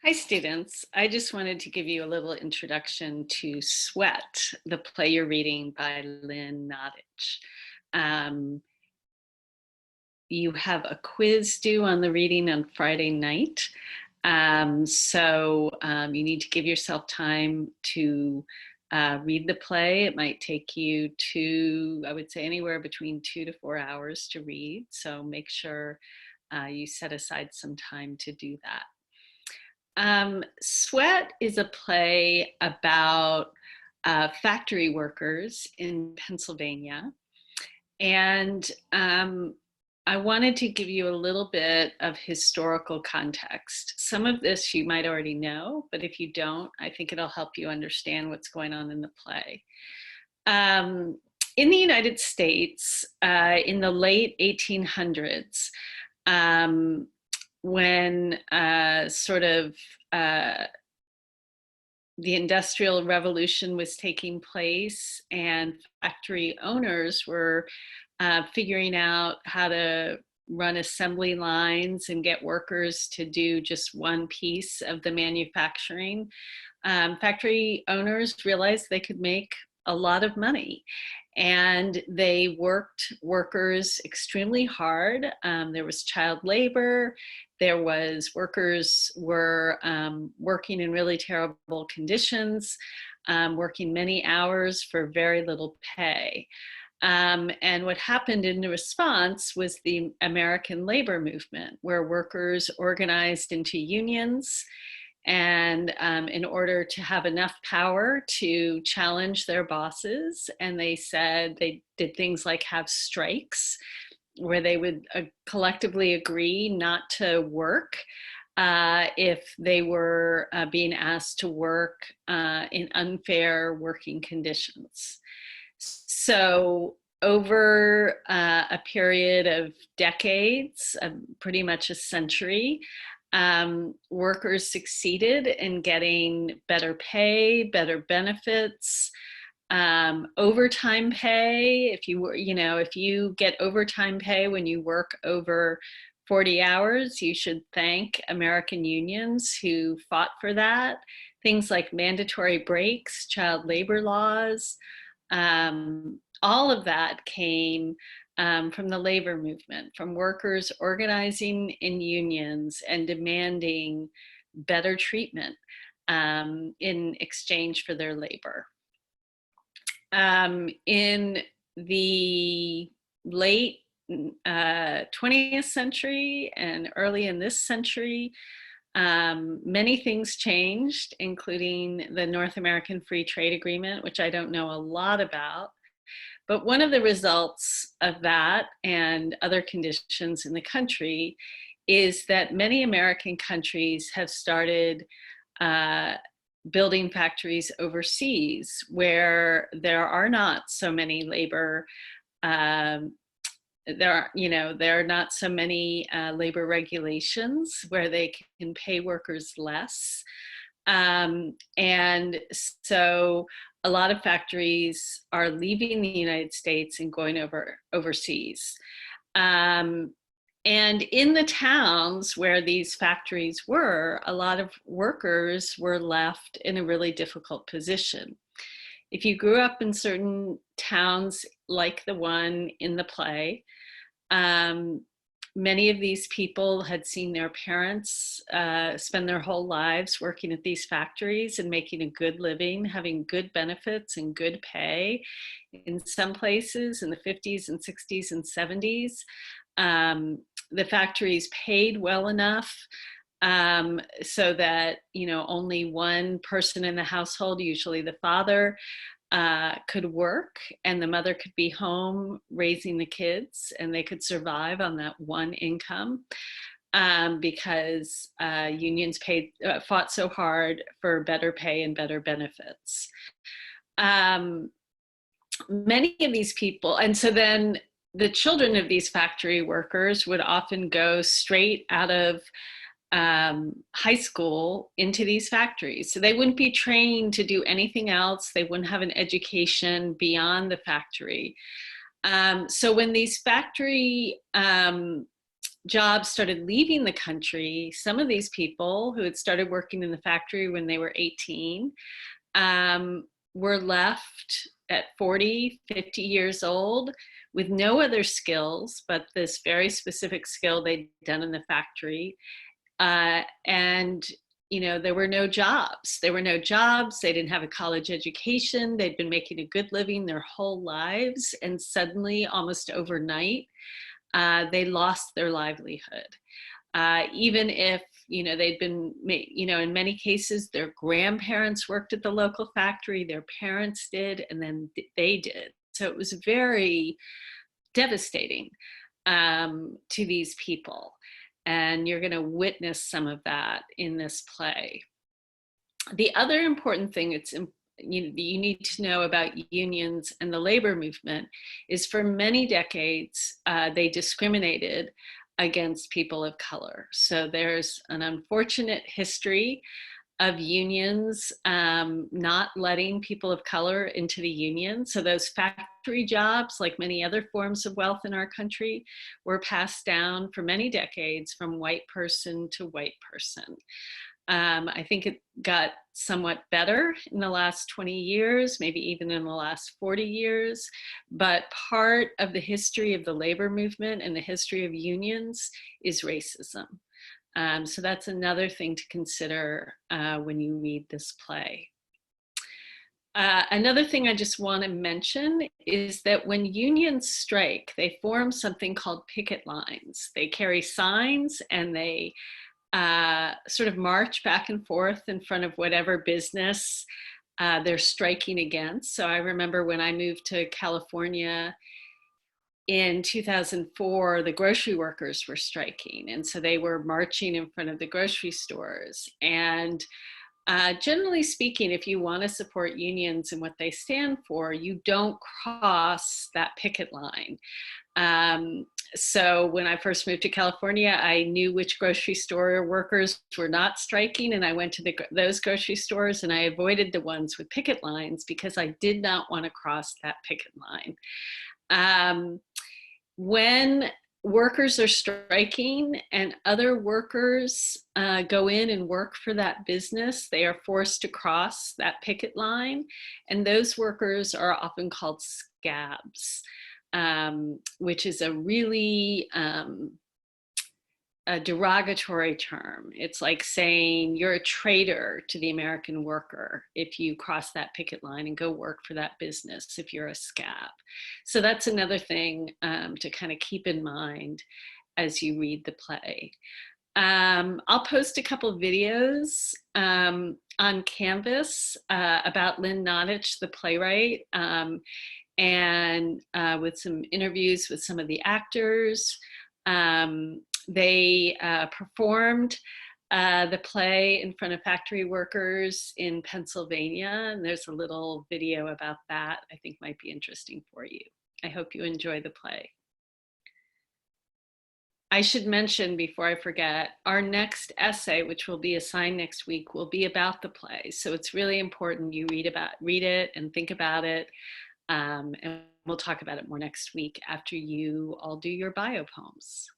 Hi, students. I just wanted to give you a little introduction to Sweat, the play you're reading by Lynn Nottage. Um, you have a quiz due on the reading on Friday night. You need to give yourself time to read the play. It might take you I would say anywhere between 2 to 4 hours to read. So make sure you set aside some time to do that. Sweat is a play about factory workers in Pennsylvania. And I wanted to give you a little bit of historical context. Some of this you might already know, but if you don't, I think it'll help you understand what's going on in the play. Um, in the United States, in the late 1800s, um, when the Industrial Revolution was taking place and factory owners were figuring out how to run assembly lines and get workers to do just one piece of the manufacturing. Factory owners realized they could make a lot of money, and they worked workers extremely hard. There was child labor. Workers were working in really terrible conditions, working many hours for very little pay. And what happened in response was the American labor movement, where workers organized into unions and in order to have enough power to challenge their bosses. And they did things like have strikes where they would collectively agree not to work if they were being asked to work in unfair working conditions. So over a period of decades, pretty much a century, workers succeeded in getting better pay, better benefits, overtime pay. If you get overtime pay when you work over 40 hours, you should thank American unions who fought for that. Things like mandatory breaks, child labor laws, all of that came from the labor movement, from workers organizing in unions and demanding better treatment in exchange for their labor. In the late 20th century and early in this century, many things changed, including the North American Free Trade Agreement, which I don't know a lot about. But one of the results of that and other conditions in the country is that many American countries have started building factories overseas where there are not so many labor there are not so many labor regulations where they can pay workers less. And so a lot of factories are leaving the United States and going overseas. And in the towns where these factories were, a lot of workers were left in a really difficult position. If you grew up in certain towns like the one in the play, many of these people had seen their parents spend their whole lives working at these factories and making a good living, having good benefits and good pay. In some places in the 50s and 60s and 70s, the factories paid well enough so that only one person in the household, usually the father, could work, and the mother could be home raising the kids, and they could survive on that one income because unions fought so hard for better pay and better benefits. Many of these people, and so then the children of these factory workers would often go straight out of high school into these factories. So they wouldn't be trained to do anything else. They wouldn't have an education beyond the factory. So when these factory jobs started leaving the country, some of these people who had started working in the factory when they were 18 were left at 40, 50 years old with no other skills but this very specific skill they'd done in the factory. And there were no jobs. There were no jobs. They didn't have a college education. They'd been making a good living their whole lives. And suddenly, almost overnight, they lost their livelihood. Even if, they'd been, in many cases, their grandparents worked at the local factory, their parents did, and then they did. So it was very devastating to these people. And you're going to witness some of that in this play. The other important thing you need to know about unions and the labor movement is for many decades, they discriminated against people of color. So there's an unfortunate history of unions not letting people of color into the union. So those factory jobs, like many other forms of wealth in our country, were passed down for many decades from white person to white person. I think it got somewhat better in the last 20 years, maybe even in the last 40 years. But part of the history of the labor movement and the history of unions is racism. So that's another thing to consider when you read this play. Another thing I just want to mention is that when unions strike, they form something called picket lines. They carry signs and they sort of march back and forth in front of whatever business they're striking against. So I remember when I moved to California in 2004, the grocery workers were striking. And so they were marching in front of the grocery stores. And generally speaking, if you want to support unions and what they stand for, you don't cross that picket line. So when I first moved to California, I knew which grocery store workers were not striking, and I went to those grocery stores and I avoided the ones with picket lines because I did not want to cross that picket line. When workers are striking and other workers go in and work for that business, they are forced to cross that picket line, and those workers are often called scabs. Which is a really a derogatory term. It's like saying you're a traitor to the American worker if you cross that picket line and go work for that business if you're a scab. So that's another thing to kind of keep in mind as you read the play. I'll post a couple videos on Canvas about Lynn Nottage, the playwright, and with some interviews with some of the actors. They performed the play in front of factory workers in Pennsylvania, and there's a little video about that I think might be interesting for you. I hope you enjoy the play. I should mention before I forget, our next essay, which will be assigned next week, will be about the play. So it's really important you read it and think about it. And we'll talk about it more next week after you all do your bio poems.